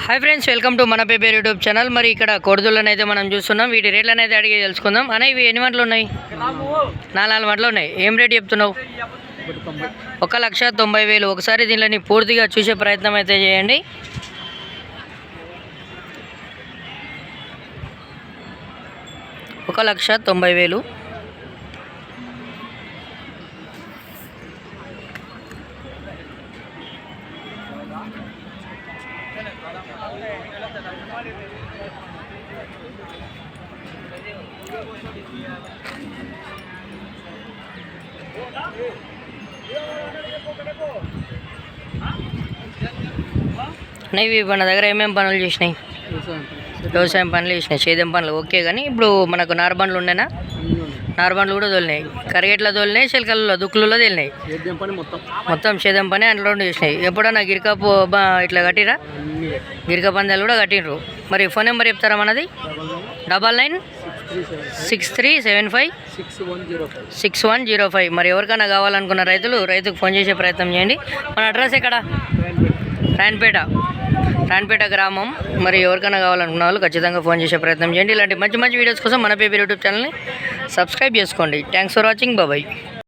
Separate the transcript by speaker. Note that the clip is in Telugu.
Speaker 1: హాయ్ ఫ్రెండ్స్, వెల్కమ్ టు మన పేపర్ యూట్యూబ్ ఛానల్. మరి ఇక్కడ కోడిదూళ్ళని అయితే మనం చూస్తున్నాం. వీటి రేట్లను అయితే అడిగి తెలుసుకుందాం. అనే ఇవి ఎన్ని మంటలు ఉన్నాయి? 4 మంటలు ఉన్నాయి. ఏం రేట్ చెప్తున్నావు? 1,90,000. ఒకసారి దీనిని పూర్తిగా చూసే ప్రయత్నం అయితే చేయండి. $1,90,000. ఇవి మన దగ్గర ఏమేమి పనులు చేసినాయి? వ్యవసాయం పనులు చేసినాయి, సేద్యం పనులు ఓకే. కానీ ఇప్పుడు మనకు నారబండ్లు ఉండేనా? నారబండ్లు కూడా తోలినాయి, కరిగేట్ల తోలినాయి, చిలకల్లో దుక్కులలో తేలినాయి. మొత్తం సేద్యం పని అందులో చేసినాయి. ఎప్పుడన్నా గిరికపు ఇట్లా కట్టిరా? గిరిక పందాలు కూడా కట్టిండ్రు. మరి ఫోన్ నెంబర్ చెప్తారా మనది? 9963756105. మరి ఎవరికైనా కావాలనుకున్న రైతుకు ఫోన్ చేసే ప్రయత్నం చేయండి. మన అడ్రస్ ఎక్కడ? రాన్పేట గ్రామం. మరి ఎవరికైనా కావాలనుకున్న వాళ్ళు ఖచ్చితంగా ఫోన్ చేసే ప్రయత్నం చేయండి. ఇలాంటి మంచి వీడియోస్ కోసం మన పేపర్ యూట్యూబ్ ఛానల్ని సబ్స్క్రైబ్ చేసుకోండి. Thanks for watching. బాయ్.